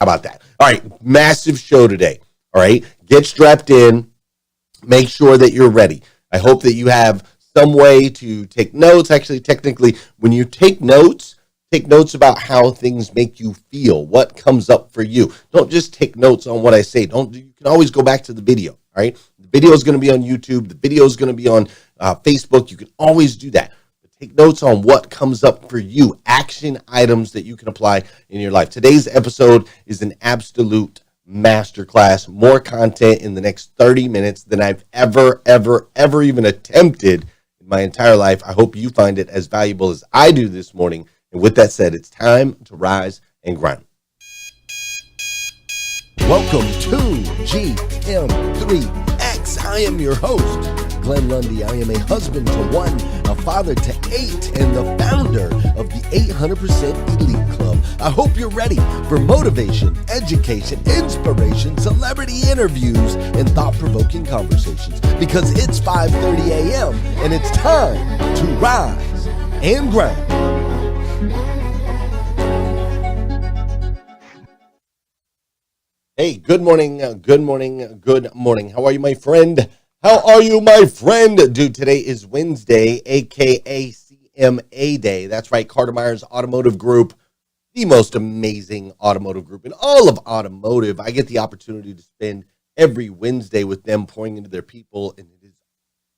How about that? All right, massive show today. All right, get strapped in. Make sure that you're ready. I hope that you have some way to take notes. Actually, technically, when you take notes about how things make you feel, what comes up for you. Don't just take notes on what I say. You can always go back to the video, all right? The video is going to be on YouTube. The video is going to be on Facebook. You can always do that. But take notes on what comes up for you, action items that you can apply in your life. Today's episode is an absolute masterclass. More content in the next 30 minutes than I've ever even attempted in my entire life. I hope you find it as valuable as I do this morning. And with that said, it's time to rise and grind. Welcome to GM3X. I am your host, Glenn Lundy. I am a husband to one, a father to eight, and the founder of the 800% Elite Club. I hope you're ready for motivation, education, inspiration, celebrity interviews, and thought-provoking conversations, because it's 5:30 a.m. and it's time to rise and grind. Hey, good morning. How are you, my friend? Dude, today is Wednesday, a.k.a. CMA Day. That's right, Carter Myers Automotive Group, the most amazing automotive group in all of automotive. I get the opportunity to spend every Wednesday with them, pouring into their people, and it is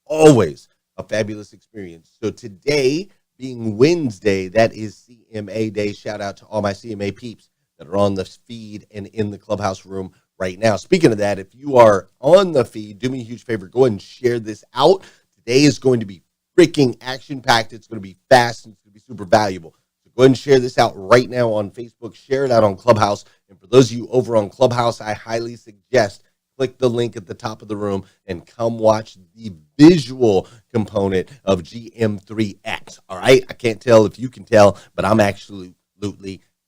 always a fabulous experience. So today, being Wednesday, that is CMA Day. Shout out to all my CMA peeps that are on the feed and in the clubhouse room right now. Speaking of that, if you are on the feed, do me a huge favor, go ahead and share this out. Today is going to be freaking action-packed. It's going to be fast, and it's going to be super valuable. So go ahead and share this out right now on Facebook. Share it out on Clubhouse. And for those of you over on Clubhouse, I highly suggest click the link at the top of the room and come watch the visual component of GM3X. All right? I can't tell if you can tell, but I'm absolutely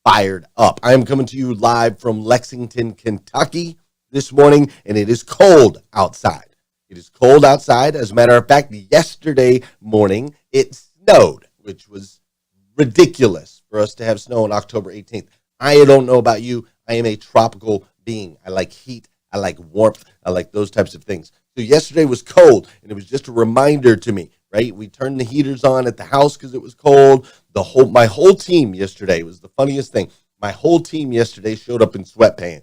fired up. I am coming to you live from Lexington, Kentucky this morning, and it is cold outside. It is cold outside. As a matter of fact, yesterday morning, it snowed, which was ridiculous for us to have snow on October 18th. I don't know about you. I am a tropical being. I like heat. I like warmth. I like those types of things. So yesterday was cold, and it was just a reminder to me, right? We turned the heaters on at the house because it was cold. My whole team yesterday was the funniest thing. My whole team yesterday showed up in sweatpants.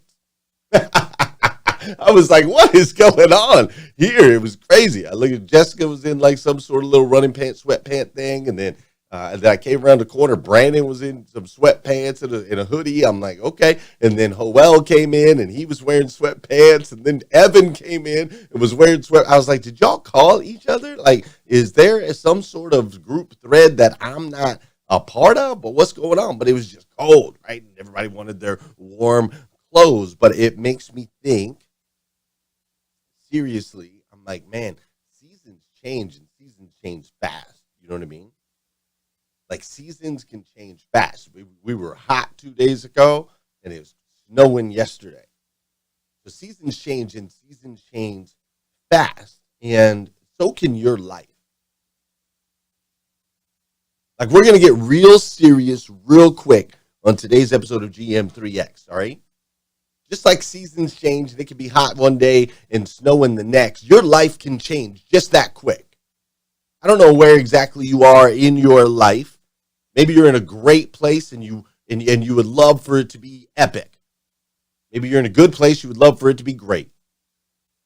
I was like, what is going on here? It was crazy. I looked at Jessica was in like some sort of little running pants, sweatpant thing. And then I came around the corner. Brandon was in some sweatpants and a hoodie. I'm like, okay. And then Hoel came in and he was wearing sweatpants. And then Evan came in and was wearing sweat. I was like, did y'all call each other? Like, is there some sort of group thread that I'm not a part of? But what's going on? But it was just cold, right? And everybody wanted their warm clothes. But it makes me think, seriously, I'm like, man, seasons change and seasons change fast. You know what I mean? Like, seasons can change fast. We were hot 2 days ago, and it was snowing yesterday. So seasons change, and seasons change fast, and so can your life. Like, we're going to get real serious real quick on today's episode of GM3X, all right? Just like seasons change, and it can be hot one day and snowing the next, your life can change just that quick. I don't know where exactly you are in your life. Maybe you're in a great place and you would love for it to be epic. Maybe you're in a good place, you would love for it to be great.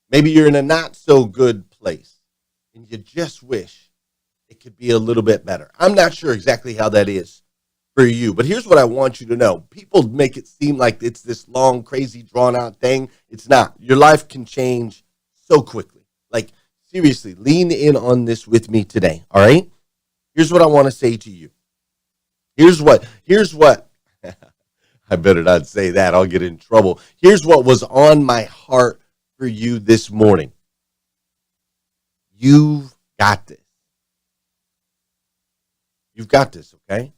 Maybe you're in a not so good place and you just wish it could be a little bit better. I'm not sure exactly how that is for you, but here's what I want you to know. People make it seem like it's this long, crazy, drawn out thing. It's not. Your life can change so quickly. Like, seriously, lean in on this with me today, all right? Here's what I want to say to you. Here's what, I better not say that. I'll get in trouble. Here's what was on my heart for you this morning. You've got this. You've got this, okay?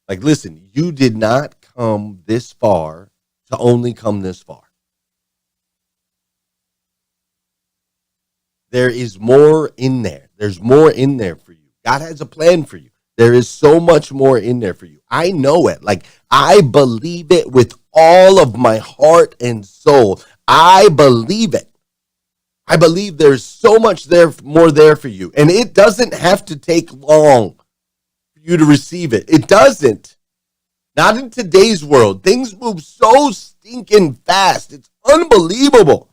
Like, listen, you did not come this far to only come this far. There is more in there. There's more in there for you. God has a plan for you. There is so much more in there for you. I know it. Like, I believe it with all of my heart and soul. I believe it. I believe there's so much more there for you. And it doesn't have to take long for you to receive it. It doesn't. Not in today's world. Things move so stinking fast. It's unbelievable.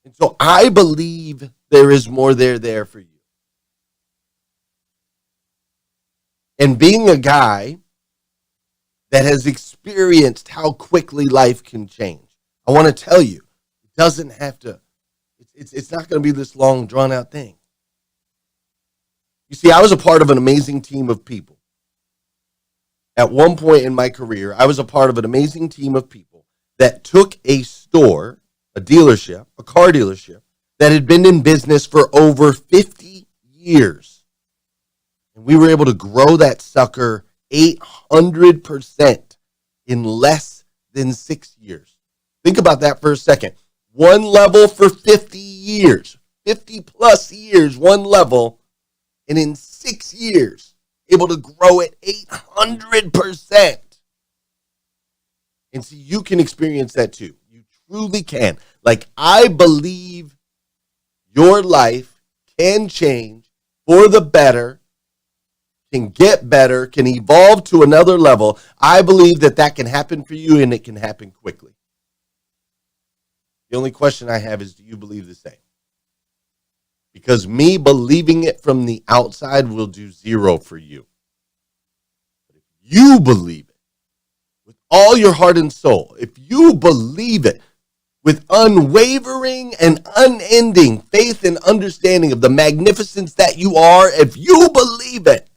And so I believe there is more there for you. And being a guy that has experienced how quickly life can change, I want to tell you, it doesn't have to, it's not going to be this long, drawn out thing. You see, I was a part of an amazing team of people. At one point in my career, I was a part of an amazing team of people that took a store, a dealership, a car dealership, that had been in business for over 50 years. And we were able to grow that sucker 800% in less than 6 years. Think about that for a second. One level for 50 years, 50 plus years, one level. And in 6 years, able to grow it 800%. And see, you can experience that too. You truly can. Like, I believe your life can change for the better, can get better, can evolve to another level. I believe that can happen for you, and it can happen quickly. The only question I have is, do you believe the same? Because me believing it from the outside will do zero for you. But if you believe it with all your heart and soul, if you believe it with unwavering and unending faith and understanding of the magnificence that you are, if you believe it,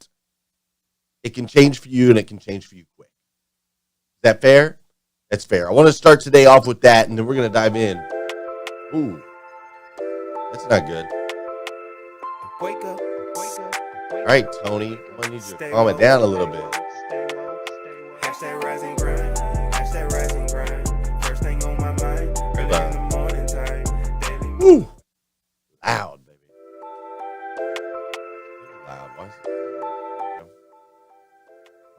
it can change for you, and it can change for you quick. Is that fair? That's fair. I want to start today off with that, and then we're going to dive in. Ooh, that's not good. Wake up, wake up. All right, Tony, I need you to calm it down a little bit. Hashtag rise and grind. Hashtag rise and grind. First thing on my mind. Early in the morning time. Woo! Loud, baby. Loud. Why is it?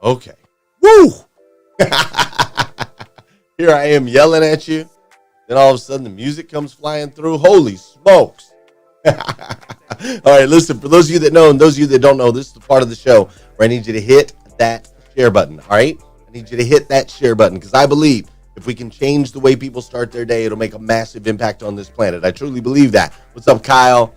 Okay. Woo! Here I am yelling at you. Then all of a sudden the music comes flying through. Holy smokes. All right, listen, for those of you that know and those of you that don't know, this is the part of the show where I need you to hit that share button, all right? I need you to hit that share button because I believe if we can change the way people start their day, it'll make a massive impact on this planet. I truly believe that. What's up, Kyle?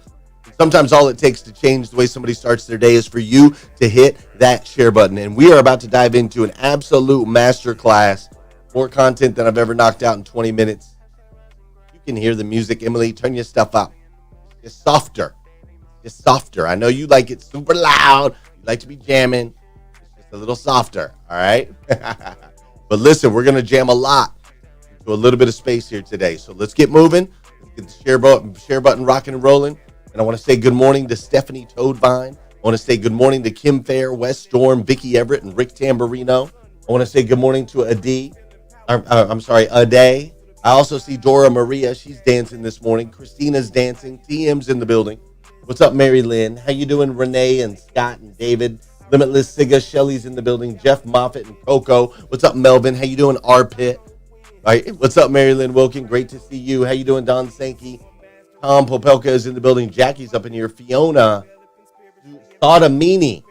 Sometimes all it takes to change the way somebody starts their day is for you to hit that share button. And we are about to dive into an absolute masterclass, more content than I've ever knocked out in 20 minutes. You can hear the music. Emily, turn your stuff up. It's softer. It's softer. I know you like it super loud. You like to be jamming. It's just a little softer, all right? But listen, we're going to jam a lot into a little bit of space here today. So let's get moving. Let's get the share button rocking and rolling. And I want to say good morning to Stephanie Toadvine. I want to say good morning to Kim Fair, Wes Storm, Vicky Everett, and Rick Tamburino. I want to say good morning to Ade. I also see Dora Maria. She's dancing this morning. Christina's dancing. TM's in the building. What's up, Mary Lynn? How you doing, Renee and Scott and David? Limitless Siga, Shelly's in the building. Jeff Moffitt and Coco. What's up, Melvin? How you doing, R-Pit? All right. What's up, Mary Lynn Wilkin? Great to see you. How you doing, Don Sankey? Tom Popelka is in the building. Jackie's up in here. Fiona Sotomini.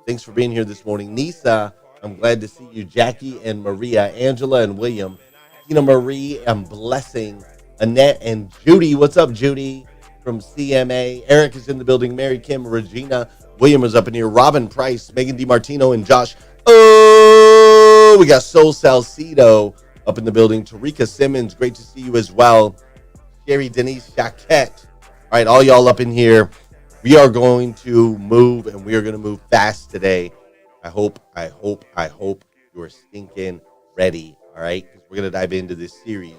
Thanks for being here this morning. Nisa, I'm glad to see you. Jackie and Maria. Angela and William. Tina Marie and Blessing. Annette and Judy. What's up, Judy? From CMA. Eric is in the building. Mary Kim, Regina. William is up in here. Robin Price, Megan DiMartino, and Josh. Oh, we got Sol Salcido up in the building. Tarika Simmons, great to see you as well. Sherry Denise Jacquette. All right, all y'all up in here. We are going to move, and we are going to move fast today. I hope you're stinking ready, all right? Because we're going to dive into this series,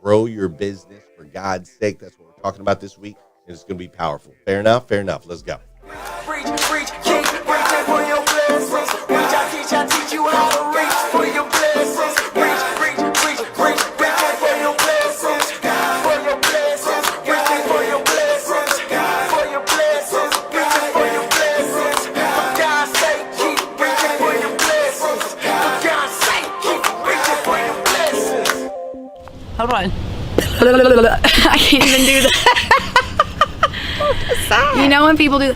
Grow Your Business for God's Sake. That's what we're talking about this week, and it's going to be powerful. Fair enough? Fair enough. Let's go. Preach, king, preach for your blessings. Preach, I teach you how to reach for your blessings. Preach for your blessings. For your blessings, preach for your blessings. For your blessings, preach Hold on. I can't even do that. You know when people do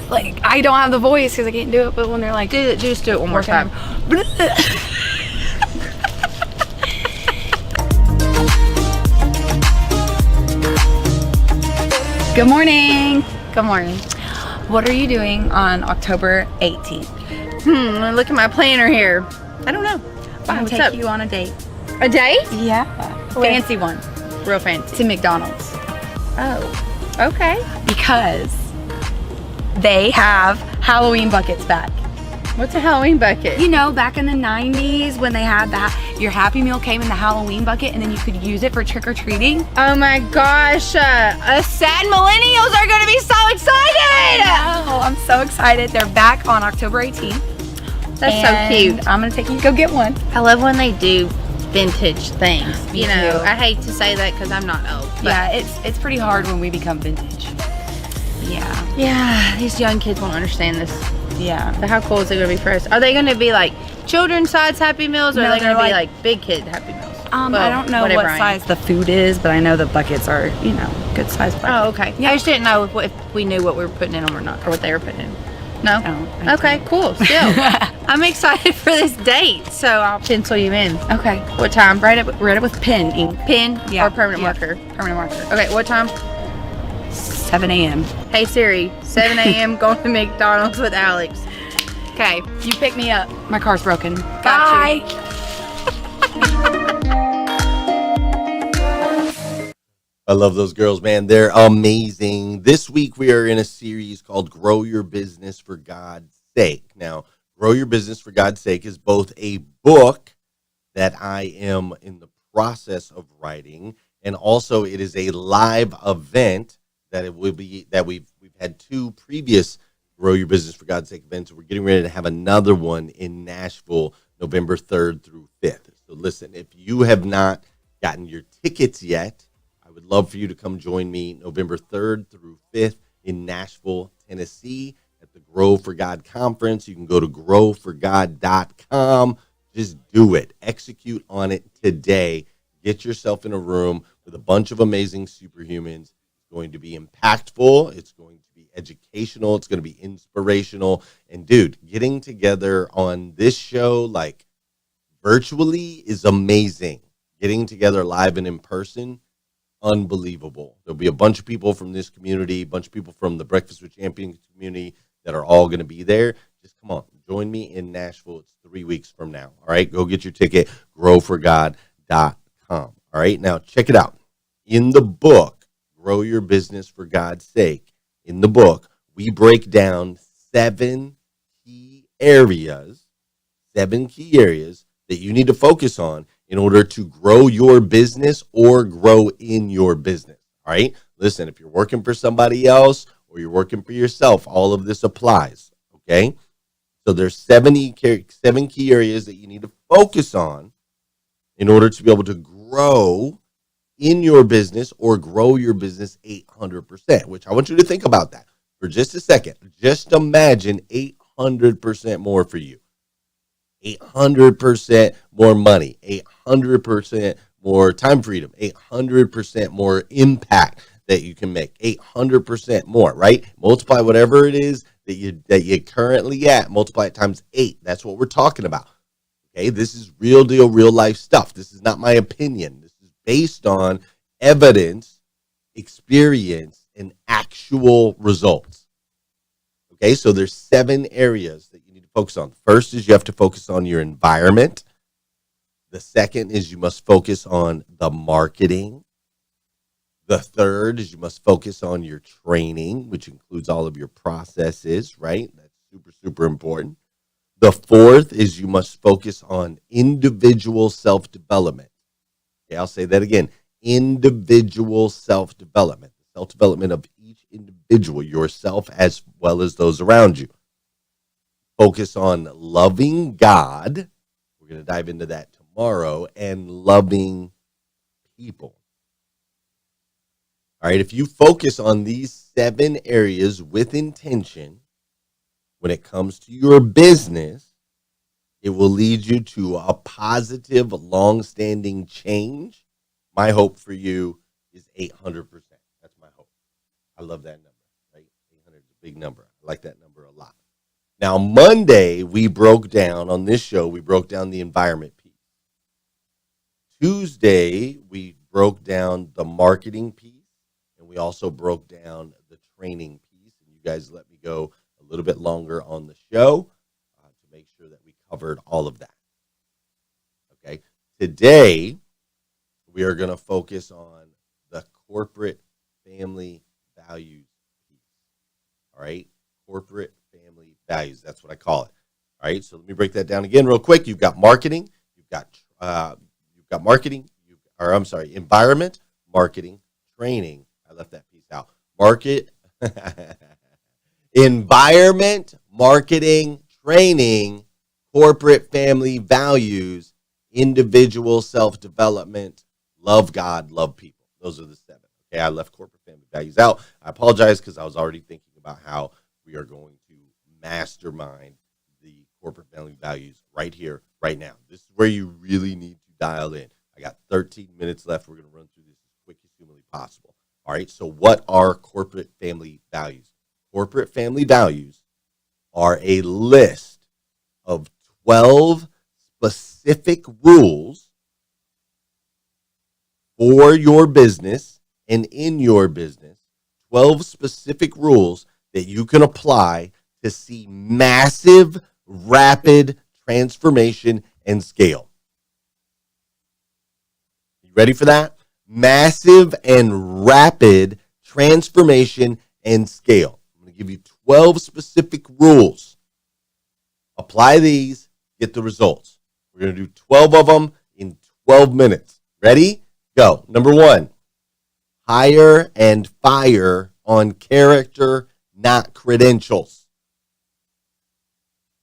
like I don't have the voice because I can't do it, but when they're like Just do it one more time. Good morning. Good morning. What are you doing on October 18th? Look at my planner here. I don't know. I'm What's gonna up? take you on a date. A date? Yeah. Where? Fancy one. Real fancy. To McDonald's. Oh. Okay. Because they have Halloween buckets back. What's a Halloween bucket? You know, back in the 90s when they had your Happy Meal came in the Halloween bucket and then you could use it for trick-or-treating. Oh my gosh. Sad millennials are going to be so excited. Oh, I'm so excited. They're back on October 18th. That's And so cute. I'm going to take you to go get one. I love when they do vintage things. Me You know, too. I hate to say that because I'm not old. But Yeah, it's pretty hard when we become vintage. Yeah. yeah, these young kids won't understand this. Yeah. But how cool is it going to be for us? Are they going to be like children's size Happy Meals or No, are they going they're to be like- like big kid Happy Meals? I Well, don't know whatever what I am. size the food is, but I know the buckets are, good size buckets. Oh, okay. Yeah. I just didn't know if we knew what we were putting in them or not, or what they were putting in. No? No, I Okay, don't. cool. Still. I'm excited for this date, so I'll pencil you in. Okay. What time? Write it with pen ink. Pen Yeah. or permanent Yeah. marker? Permanent marker. Okay, what time? 7 a.m. Hey Siri, 7 a.m. going to McDonald's with Alex. Okay. You pick me up. My car's broken. Got you. I love those girls, man. They're amazing. This week we are in a series called Grow Your Business for God's Sake. Now, Grow Your Business for God's Sake is both a book that I am in the process of writing, and also it is a live event that it will be that we've had two previous Grow Your Business for God's Sake events. We're getting ready to have another one in Nashville, November 3rd through 5th. So listen, if you have not gotten your tickets yet, I would love for you to come join me November 3rd through 5th in Nashville, Tennessee at the Grow for God conference. You can go to growforgod.com. Just do it. Execute on it today. Get yourself in a room with a bunch of amazing superhumans. It's going to be impactful. It's going to be educational. It's going to be inspirational. And dude, getting together on this show, like virtually, is amazing. Getting together live and in person, unbelievable. There'll be a bunch of people from this community, a bunch of people from the Breakfast with Champions community that are all going to be there. Just come on, join me in Nashville. It's 3 weeks from now. All right, go get your ticket, growforgod.com. All right, now check it out. In the book, Grow Your Business for God's Sake, in the book, we break down 7 key areas that you need to focus on in order to grow your business or grow in your business. All right. Listen, if you're working for somebody else or you're working for yourself, all of this applies. Okay. So there's 7 key areas that you need to focus on in order to be able to grow in your business or grow your business 800%, which I want you to think about that for just a second. Just imagine 800% more for you. 800% more money, 800% more time freedom, 800% more impact that you can make, 800% more, right? Multiply whatever it is that you're currently at, multiply it times 8. That's what we're talking about. Okay, this is real deal, real life stuff. This is not my opinion. This is based on evidence, experience, and actual results. Okay, so there's 7 areas that you need to focus on. First is you have to focus on your environment. The second is you must focus on the marketing. The third is you must focus on your training, which includes all of your processes, right? That's super, super important. The fourth is you must focus on individual self-development. Okay, I'll say that again. Individual self-development. The self-development of each individual, yourself as well as those around you. Focus on loving God. We're going to dive into that tomorrow. And loving people. All right, if you focus on these 7 areas with intention, when it comes to your business, it will lead you to a positive, long-standing change My hope for you is 800%. That's my hope. I love that number, right? 800 is a big number. I like that number a lot. Now, Monday, we broke down on this show, we broke down the environment piece. Tuesday, we broke down the marketing piece, and we also broke down the training piece. And you guys let me go a little bit longer on the show to make sure that we covered all of that. Okay. Today, we are going to focus on the corporate family values piece. All right. Corporate family values. That's what I call it. All right. So let me break that down again real quick. You've got marketing. You've got marketing. Environment, marketing, training. I left that piece out. Environment, marketing, training, corporate family values, individual self-development, love God, love people. Those are the 7. Okay, I left corporate family values out. I apologize because I was already thinking about how we are going to mastermind the corporate family values right here, right now. This is where you really need to dial in. I got 13 minutes left. We're going to run through this as quick as humanly possible. All right, so what are corporate family values? Corporate family values are a list of 12 specific rules for your business and in your business, 12 specific rules that you can apply to see massive, rapid transformation and scale. You ready for that? Massive and rapid transformation and scale. I'm going to give you 12 specific rules. Apply these, get the results. We're going to do 12 of them in 12 minutes. Ready? Go. Number 1, hire and fire on character, not credentials.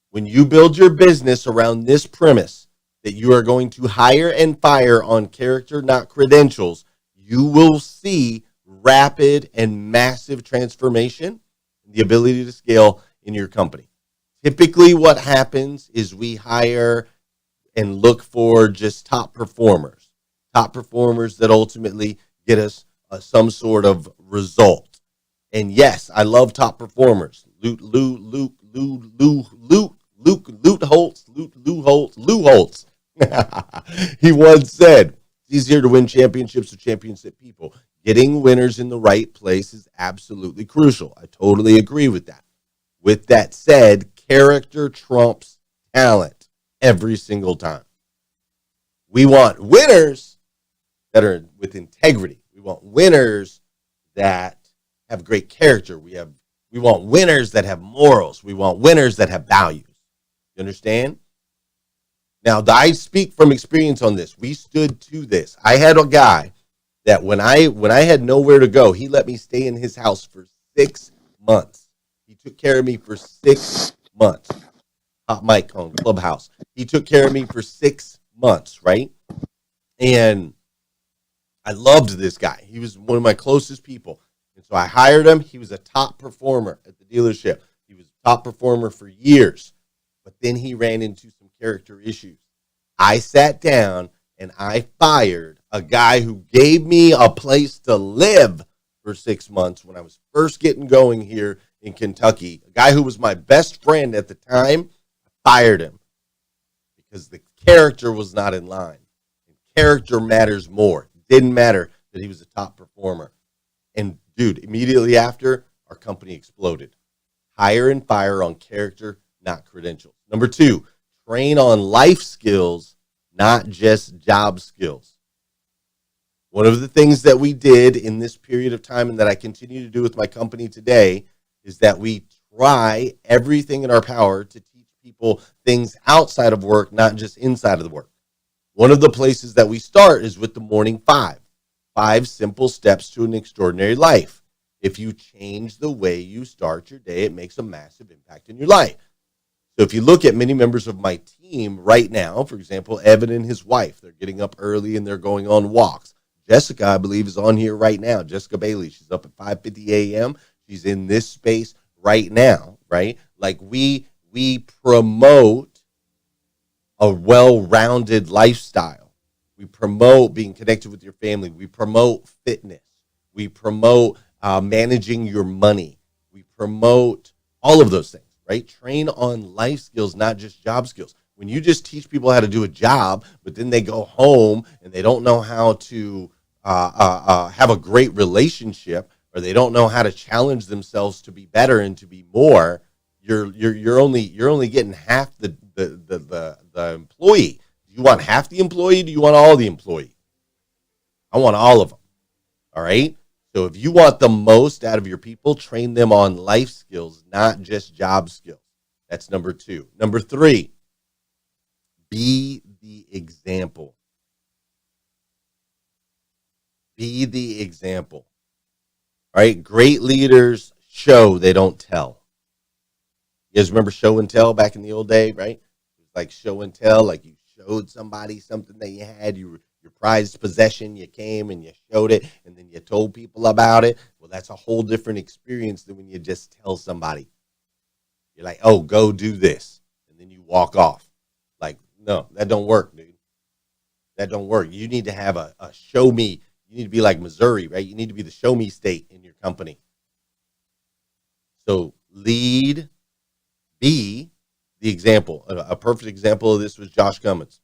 When you build your business around this premise that you are going to hire and fire on character, not credentials, you will see rapid and massive transformation and the ability to scale in your company. Typically what happens is we hire and look for just top performers that ultimately get us some sort of result. And yes, I love top performers. Lou Holtz. He once said, it's easier to win championships with championship people. Getting winners in the right place is absolutely crucial. I totally agree with that. With that said, character trumps talent every single time. We want winners that are with integrity. We want winners that have great character. We want winners that have morals. We want winners that have values. You understand? Now, I speak from experience on this. We stood to this. I had a guy that when I had nowhere to go, he let me stay in his house for 6 months. He took care of me for 6 months. Hot mic on Clubhouse. He took care of me for 6 months, right? And I loved this guy. He was one of my closest people. And so I hired him. He was a top performer at the dealership. He was a top performer for years. But then he ran into some character issues. I sat down and I fired a guy who gave me a place to live for 6 months when I was first getting going here in Kentucky. A guy who was my best friend at the time, I fired him because the character was not in line. And character matters more. It didn't matter that he was a top performer. And dude, immediately after, our company exploded. Hire and fire on character, not credentials. Number 2, train on life skills, not just job skills. One of the things that we did in this period of time and that I continue to do with my company today is that we try everything in our power to teach people things outside of work, not just inside of the work. One of the places that we start is with the morning 5. 5 simple steps to an extraordinary life. If you change the way you start your day, it makes a massive impact in your life. So if you look at many members of my team right now, for example, Evan and his wife, they're getting up early and they're going on walks. Jessica, I believe, is on here right now. Jessica Bailey, she's up at 5:50 a.m. She's in this space right now, right? Like we promote a well-rounded lifestyle. We promote being connected with your family. We promote fitness. We promote managing your money. We promote all of those things, right? Train on life skills, not just job skills. When you just teach people how to do a job, but then they go home and they don't know how to have a great relationship, or they don't know how to challenge themselves to be better and to be more, you're only getting half the employee. Do you want half the employee? Do you want all the employee? I want all of them. All right. So if you want the most out of your people, train them on life skills, not just job skills. That's number 2. Number 3, be the example. Be the example. All right. Great leaders show, they don't tell. You guys remember show and tell back in the old day, right? It was like show and tell, like you showed somebody something that you had, your prized possession, you came and you showed it, and then you told people about it. Well, that's a whole different experience than when you just tell somebody. You're like, oh, go do this, and then you walk off. Like, no, that don't work, dude. That don't work. You need to have a show me. You need to be like Missouri, right? You need to be the show me state in your company. So lead, be the example. A perfect example of this was Josh Cummins.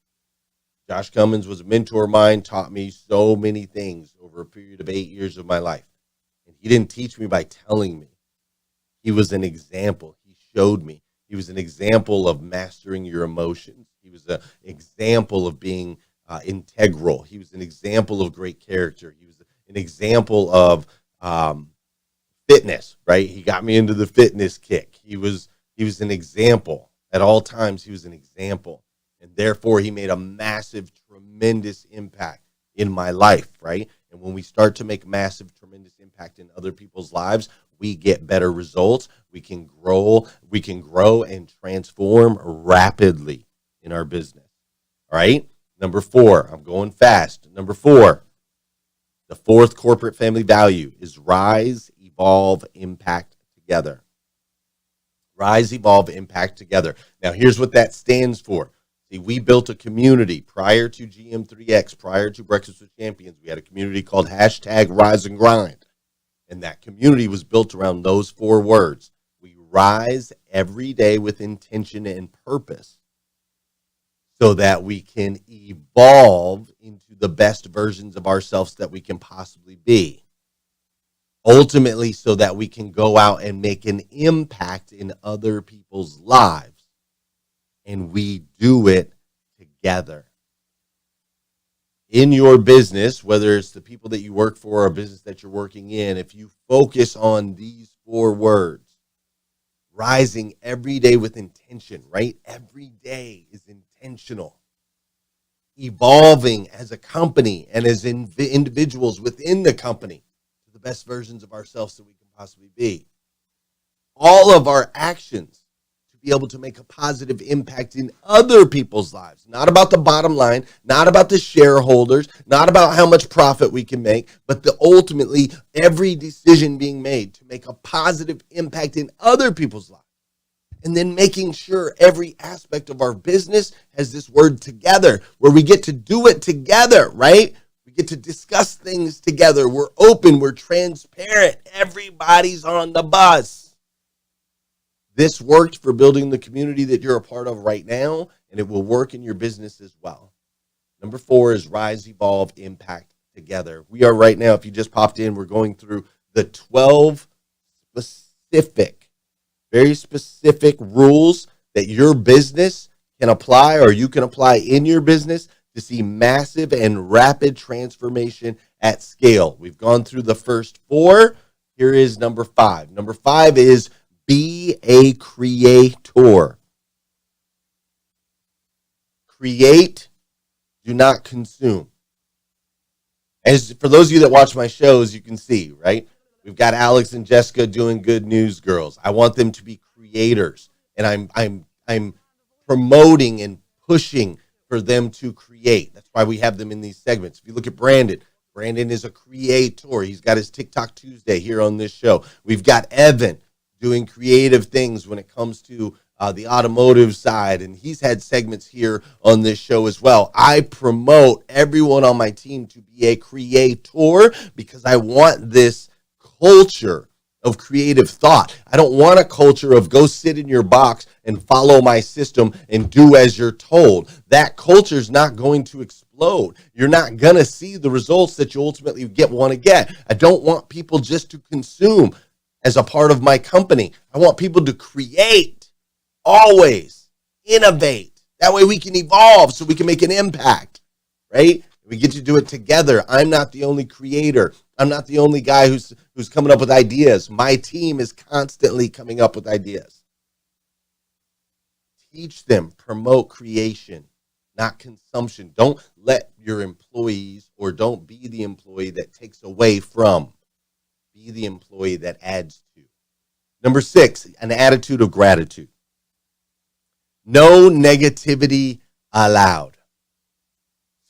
Josh Cummins was a mentor of mine, taught me so many things over a period of 8 years of my life. And he didn't teach me by telling me. He was an example. He showed me. He was an example of mastering your emotions. He was an example of being integral. He was an example of great character. He was an example of fitness, right? He got me into the fitness kick. He was an example. At all times, he was an example. And therefore, he made a massive, tremendous impact in my life, right? And when we start to make massive, tremendous impact in other people's lives, we get better results. We can grow and transform rapidly in our business. All right? Number 4, I'm going fast. Number 4, the 4th corporate family value is rise, evolve, impact together. Rise, evolve, impact together. Now, here's what that stands for. See, we built a community prior to GM3X, prior to Breakfast with Champions. We had a community called #Rise and Grind. And that community was built around those 4 words. We rise every day with intention and purpose so that we can evolve into the best versions of ourselves that we can possibly be. Ultimately, so that we can go out and make an impact in other people's lives. And we do it together. In your business, whether it's the people that you work for or a business that you're working in, if you focus on these 4 words, rising every day with intention, right? Every day is intentional. Evolving as a company and as individuals within the company to the best versions of ourselves that we can possibly be. All of our actions be able to make a positive impact in other people's lives. Not about the bottom line, not about the shareholders, not about how much profit we can make, but ultimately every decision being made to make a positive impact in other people's lives. And then making sure every aspect of our business has this word together, where we get to do it together, right? We get to discuss things together. We're open, we're transparent. Everybody's on the bus. This worked for building the community that you're a part of right now, and it will work in your business as well. Number 4 is rise, evolve, impact together. We are right now, if you just popped in, we're going through the 12 very specific rules that your business can apply, or you can apply in your business to see massive and rapid transformation at scale. We've gone through the first 4. Here is number 5. Number 5 is be a creator. Create, do not consume. As for those of you that watch my shows, you can see, right? We've got Alex and Jessica doing Good News Girls. I want them to be creators, and I'm promoting and pushing for them to create. That's why we have them in these segments. If you look at Brandon is a creator. He's got his TikTok Tuesday here on this show. We've got Evan doing creative things when it comes to the automotive side, and he's had segments here on this show as well. I promote everyone on my team to be a creator because I want this culture of creative thought. I don't want a culture of go sit in your box and follow my system and do as you're told. That culture is not going to explode. You're not going to see the results that you ultimately want to get. I don't want people just to consume as a part of my company. I want people to create, always innovate. That way we can evolve so we can make an impact, right? We get to do it together. I'm not the only creator. I'm not the only guy who's coming up with ideas. My team is constantly coming up with ideas. Teach them, promote creation, not consumption. Don't let your employees, or don't be the employee that takes away from. Be the employee that adds to. Number 6, an attitude of gratitude. No negativity allowed.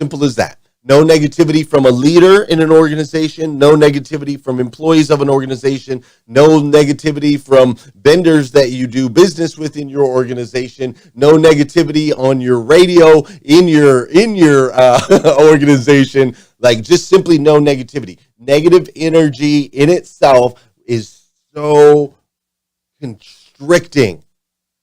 Simple as that. No negativity from a leader in an organization, no negativity from employees of an organization, no negativity from vendors that you do business with in your organization, no negativity on your radio in your organization, like just simply no negativity. Negative energy in itself is so constricting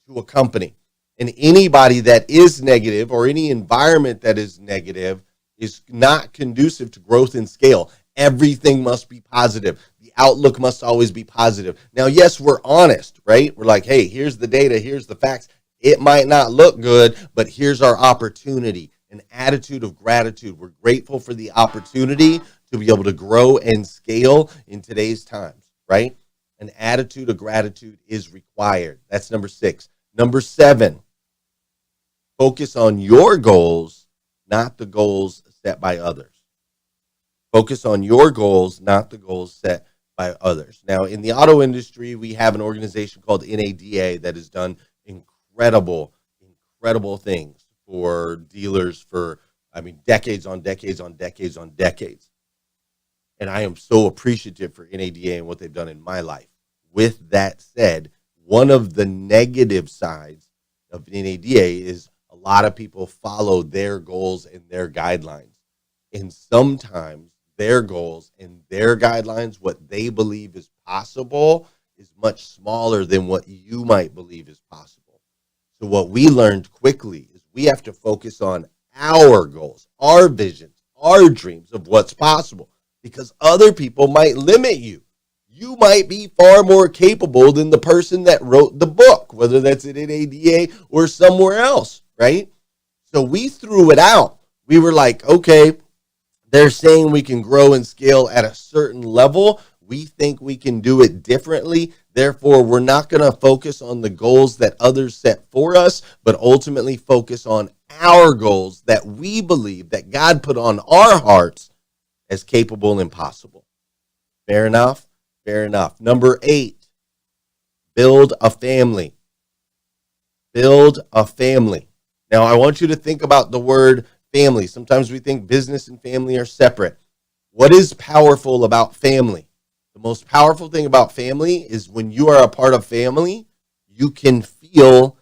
to a company. And anybody that is negative, or any environment that is negative, is not conducive to growth and scale. Everything must be positive. The outlook must always be positive. Now, yes, we're honest, right? We're like, hey, here's the data, here's the facts. It might not look good, but here's our opportunity. An attitude of gratitude. We're grateful for the opportunity to be able to grow and scale in today's times, right? An attitude of gratitude is required. That's number 6. Number 7, focus on your goals, not the goals set by others. Focus on your goals, not the goals set by others. Now, in the auto industry, we have an organization called NADA that has done incredible things for dealers for, decades on decades on decades on decades. And I am so appreciative for NADA and what they've done in my life. With that said, one of the negative sides of NADA is a lot of people follow their goals and their guidelines. And sometimes their goals and their guidelines, what they believe is possible, is much smaller than what you might believe is possible. So what we learned quickly is we have to focus on our goals, our visions, our dreams of what's possible, because other people might limit you. You might be far more capable than the person that wrote the book, whether that's at NADA or somewhere else, right? So we threw it out. We were like, okay, they're saying we can grow and scale at a certain level. We think we can do it differently. Therefore, we're not going to focus on the goals that others set for us, but ultimately focus on our goals that we believe that God put on our hearts as capable and possible. Fair enough? Fair enough. Number 8, build a family. Build a family. Now, I want you to think about the word family. Sometimes we think business and family are separate. What is powerful about family? The most powerful thing about family is when you are a part of family, you can feel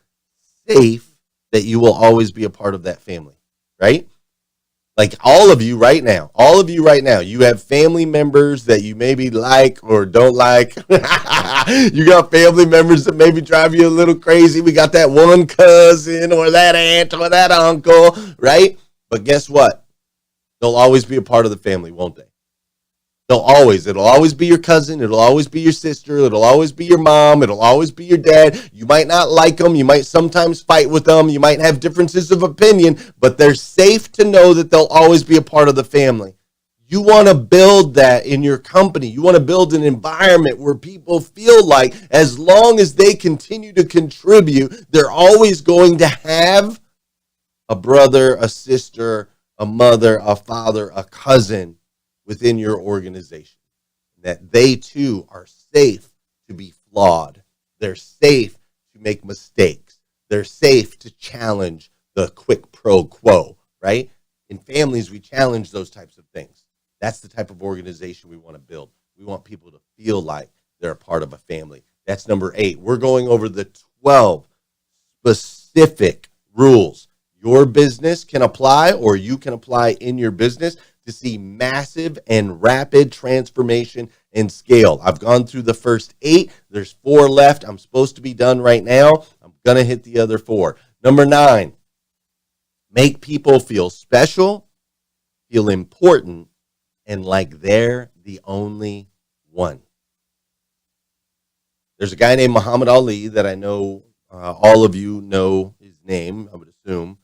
safe that you will always be a part of that family, right? Like all of you right now, you have family members that you maybe like or don't like. You got family members that maybe drive you a little crazy. We got that one cousin or that aunt or that uncle, right? But guess what? They'll always be a part of the family, won't they? It'll always be your cousin. It'll always be your sister. It'll always be your mom. It'll always be your dad. You might not like them. You might sometimes fight with them. You might have differences of opinion, but they're safe to know that they'll always be a part of the family. You want to build that in your company. You want to build an environment where people feel like as long as they continue to contribute, they're always going to have a brother, a sister, a mother, a father, a cousin within your organization, that they too are safe to be flawed. They're safe to make mistakes. They're safe to challenge the quid pro quo, right? In families, we challenge those types of things. That's the type of organization we want to build. We want people to feel like they're a part of a family. That's number 8. We're going over the 12 specific rules your business can apply, or you can apply in your business to see massive and rapid transformation and scale. I've gone through the first 8. There's 4 left. I'm supposed to be done right now. I'm going to hit the other 4. Number 9, make people feel special, feel important, and like they're the only one. There's a guy named Muhammad Ali that I know all of you know his name, I would assume.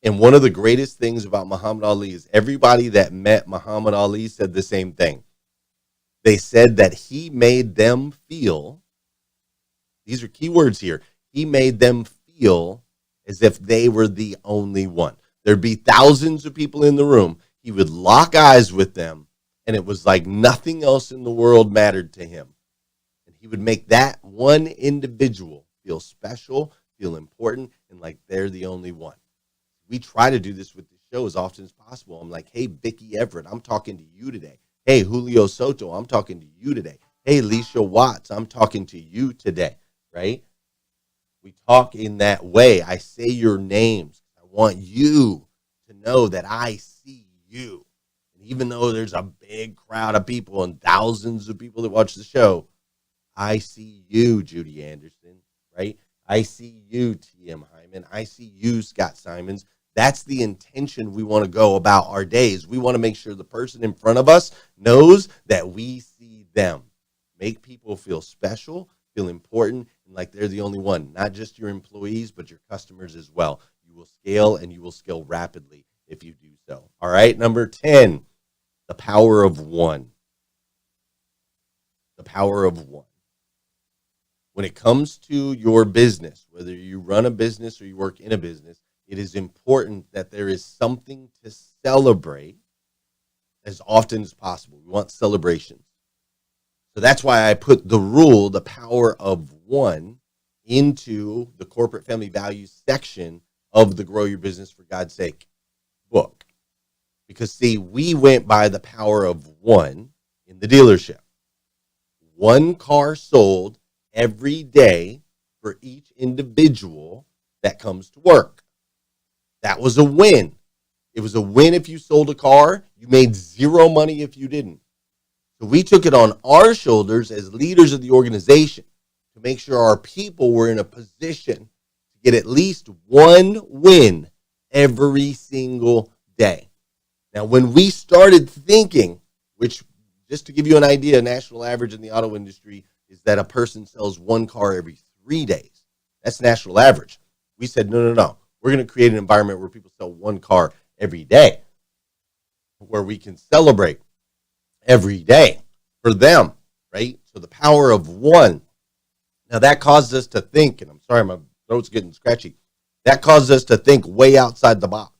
And one of the greatest things about Muhammad Ali is everybody that met Muhammad Ali said the same thing. They said that he made them feel, these are key words here, he made them feel as if they were the only one. There'd be thousands of people in the room. He would lock eyes with them, and it was like nothing else in the world mattered to him. And he would make that one individual feel special, feel important, and like they're the only one. We try to do this with the show as often as possible. I'm like, hey, Vicky Everett, I'm talking to you today. Hey, Julio Soto, I'm talking to you today. Hey, Leisha Watts, I'm talking to you today, right? We talk in that way. I say your names. I want you to know that I see you. And even though there's a big crowd of people and thousands of people that watch the show, I see you, Judy Anderson, right? I see you, T.M. Hyman. I see you, Scott Simons. That's the intention we want to go about our days. We want to make sure the person in front of us knows that we see them. Make people feel special, feel important, and like they're the only one. Not just your employees, but your customers as well. You will scale, and you will scale rapidly if you do so. All right, number 10, the power of one. The power of one. When it comes to your business, whether you run a business or you work in a business, it is important that there is something to celebrate as often as possible. We want celebrations. So that's why I put the rule, the power of one, into the corporate family values section of the Grow Your Business for God's Sake book. Because, see, we went by the power of one in the dealership. One car sold every day for each individual that comes to work. That was a win. It was a win if you sold a car. You made zero money if you didn't. So we took it on our shoulders as leaders of the organization to make sure our people were in a position to get at least one win every single day. Now, when we started thinking, which, just to give you an idea, national average in the auto industry is that a person sells one car every 3 days. That's national average. We said, no. We're going to create an environment where people sell one car every day, where we can celebrate every day for them, right? So the power of one. Now, that caused us to think, and I'm sorry, my throat's getting scratchy. That caused us to think way outside the box.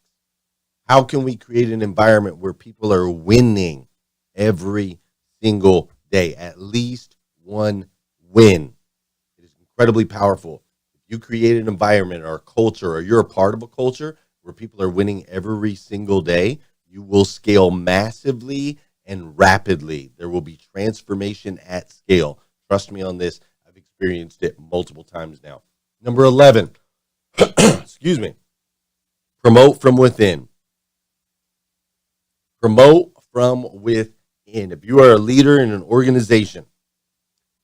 How can we create an environment where people are winning every single day? At least one win. It is incredibly powerful. If you create an environment or a culture, or you're a part of a culture where people are winning every single day, you will scale massively and rapidly. There will be transformation at scale. Trust me on this. I've experienced it multiple times now. Number 11, excuse me, promote from within. Promote from within. If you are a leader in an organization,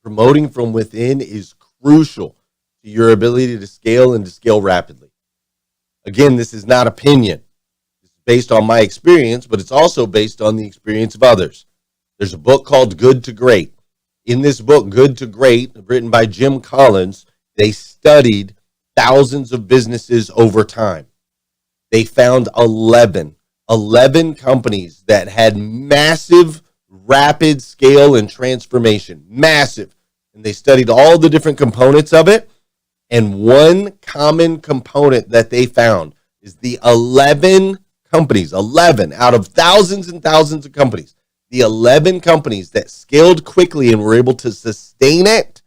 promoting from within is crucial to your ability to scale and to scale rapidly. Again, this is not opinion. It's based on my experience, but it's also based on the experience of others. There's a book called Good to Great. In this book, Good to Great, written by Jim Collins, they studied thousands of businesses over time. They found 11 companies that had massive, rapid scale and transformation. Massive. And they studied all the different components of it. And one common component that they found is the 11 companies, 11 out of thousands and thousands of companies, the 11 companies that scaled quickly and were able to sustain it,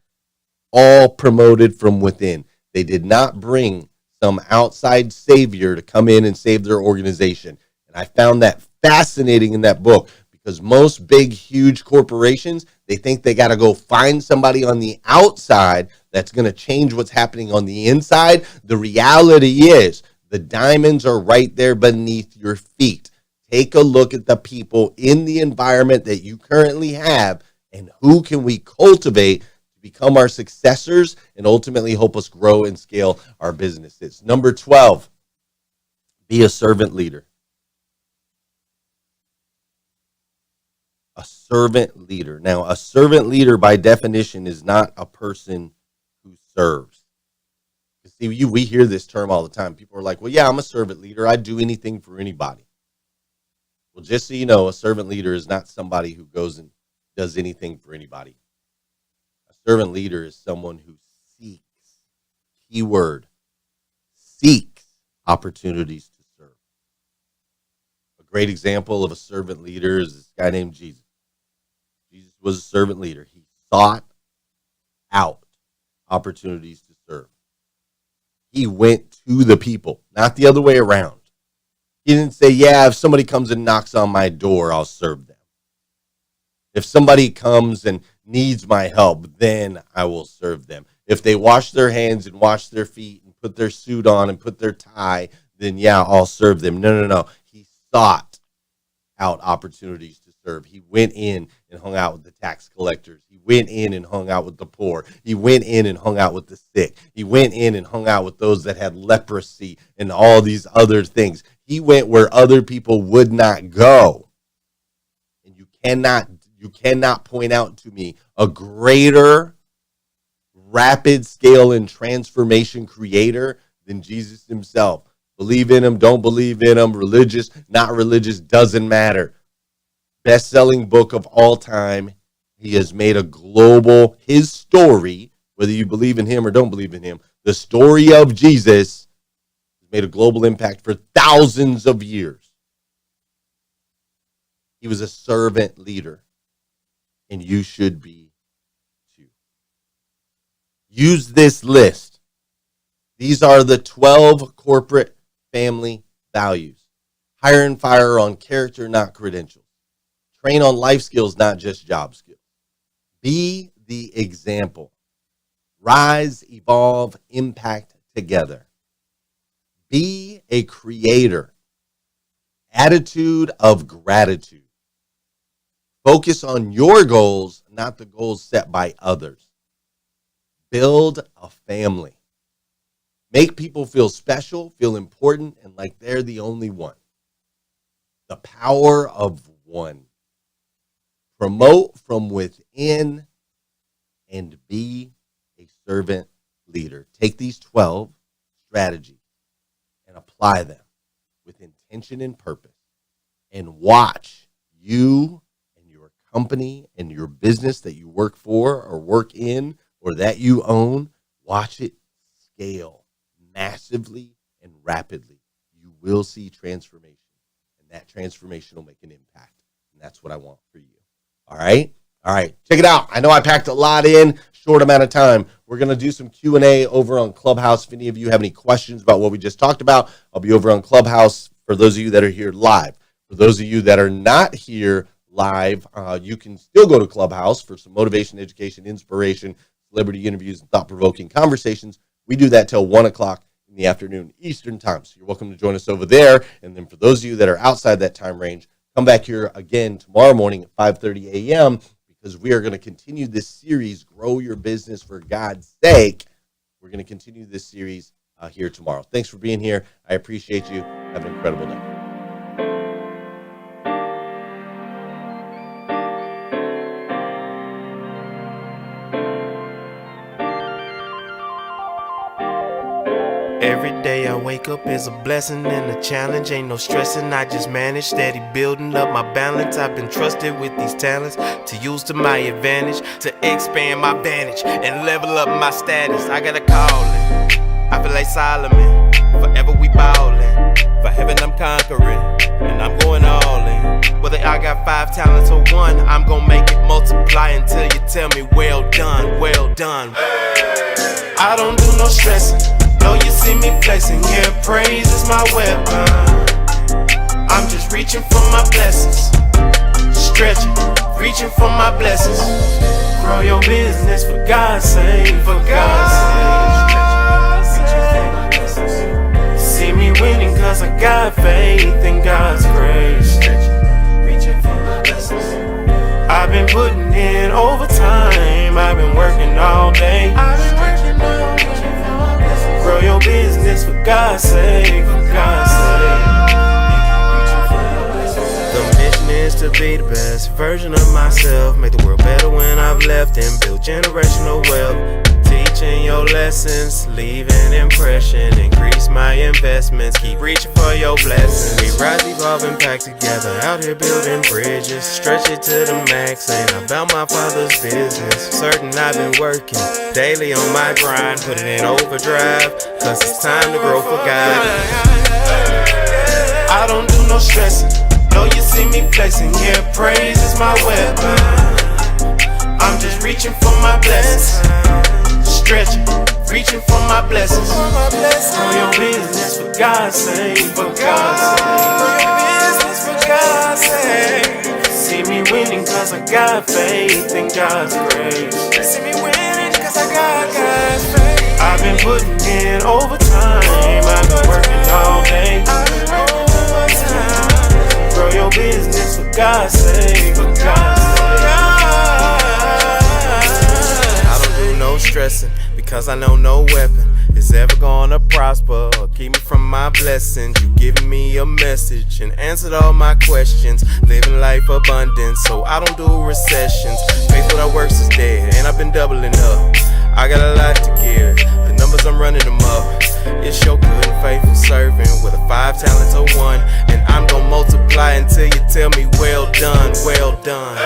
all promoted from within. They did not bring some outside savior to come in and save their organization. And I found that fascinating in that book, because most big, huge corporations, they think they got to go find somebody on the outside that's going to change what's happening on the inside. The reality is the diamonds are right there beneath your feet. Take a look at the people in the environment that you currently have, and who can we cultivate to become our successors and ultimately help us grow and scale our businesses. Number 12, be a servant leader. A servant leader. Now, a servant leader by definition is not a person who serves. See, we hear this term all the time. People are like, well, yeah, I'm a servant leader. I'd do anything for anybody. Well, just so you know, a servant leader is not somebody who goes and does anything for anybody. A servant leader is someone who seeks, keyword, seeks opportunities to serve. A great example of a servant leader is this guy named Jesus. Jesus was a servant leader. He sought out opportunities to serve. He went to the people, not the other way around. He didn't say, yeah, if somebody comes and knocks on my door, I'll serve them. If somebody comes and needs my help, then I will serve them. If they wash their hands and wash their feet and put their suit on and put their tie, then yeah, I'll serve them. No. He sought out opportunities to serve. He went in and hung out with the tax collectors. He went in and hung out with the poor. He went in and hung out with the sick. He went in and hung out with those that had leprosy and all these other things. He went where other people would not go. And you cannot point out to me a greater rapid scale and transformation creator than Jesus himself. Believe in him, don't believe in him, religious, not religious, doesn't matter. Best-selling book of all time. He has made a global, his story, whether you believe in him or don't believe in him, the story of Jesus has made a global impact for thousands of years. He was a servant leader, and you should be too. Use this list. These are the 12 corporate family values. Hire and fire on character, not credentials. Train on life skills, not just job skills. Be the example. Rise, evolve, impact together. Be a creator. Attitude of gratitude. Focus on your goals, not the goals set by others. Build a family. Make people feel special, feel important, and like they're the only one. The power of one. Promote from within and be a servant leader. Take these 12 strategies and apply them with intention and purpose, and watch you and your company and your business that you work for or work in or that you own, watch it scale massively and rapidly. You will see transformation, and that transformation will make an impact. And that's what I want for you. All right. Check it out. I know I packed a lot in, short amount of time. We're going to do some Q&A over on Clubhouse. If any of you have any questions about what we just talked about, I'll be over on Clubhouse for those of you that are here live. For those of you that are not here live, you can still go to Clubhouse for some motivation, education, inspiration, celebrity interviews, and thought-provoking conversations. We do that till 1 o'clock in the afternoon Eastern time. So you're welcome to join us over there. And then for those of you that are outside that time range, come back here again tomorrow morning at 5:30 a.m. because we are going to continue this series, Grow Your Business for God's Sake. We're going to continue this series here tomorrow. Thanks for being here. I appreciate you. Have an incredible day. Every day I wake up is a blessing and a challenge. Ain't no stressing, I just manage. Steady building up my balance. I've been trusted with these talents to use to my advantage, to expand my vantage and level up my status. I got a calling, I feel like Solomon. Forever we ballin', for heaven I'm conquering, and I'm going all in. Whether I got 5 talents or 1, I'm gonna make it multiply until you tell me well done, well done. I don't do no stressing. Know you see me flexing, yeah, praise is my weapon. I'm just reaching for my blessings, stretching, reaching for my blessings. Grow your business for God's sake, for God's sake. See me winning cause I got faith in God's grace. I've been putting in overtime, I've been working all day. Grow your business for God's sake, for God's sake. The mission is to be the best version of myself, make the world better when I've left, and build generational wealth. Teaching your lessons, leave an impression, increase my investments, keep reaching for your blessings. We rise, evolve, impact together, out here building bridges, stretch it to the max, ain't about my father's business. Certain I've been working daily on my grind, putting in overdrive, cause it's time to grow for God. I don't do no stressing, know you see me flexing, yeah, praise is my weapon. I'm just reaching for my blessings, stretching, reaching for my blessings. Grow your business for God's sake, for God's sake. Grow your business for God's sake. See me winning cause I got faith in God's grace. See me winning cause I got God's faith. I've been putting in overtime, I've been working all day. Grow your business for God's sake, for God's sake. No stressing, because I know no weapon is ever gonna prosper or keep me from my blessings. You giving me a message and answered all my questions. Living life abundant, so I don't do recessions. Faith without works is dead, and I've been doubling up. I got a lot to give, the numbers I'm running them up. It's your good and faithful servant with a 5 talents or 1, and I'm gonna multiply until you tell me well done, well done.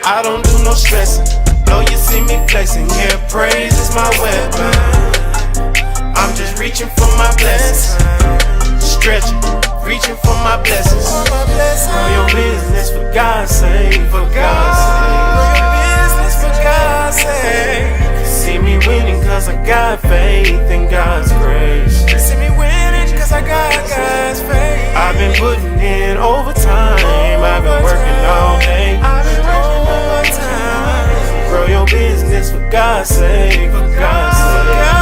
I don't do no stressing, know you see me flexing, yeah, praise is my weapon. I'm just reaching for my blessings, stretching, reaching for my blessings. Grow your business for God's sake, for God's sake. Grow your business for God's sake. See me winning cause I got faith in God's grace. See me winning cause I got God's faith. I've been putting in overtime, I've been working all day. Grow your business for God's sake, for God's sake.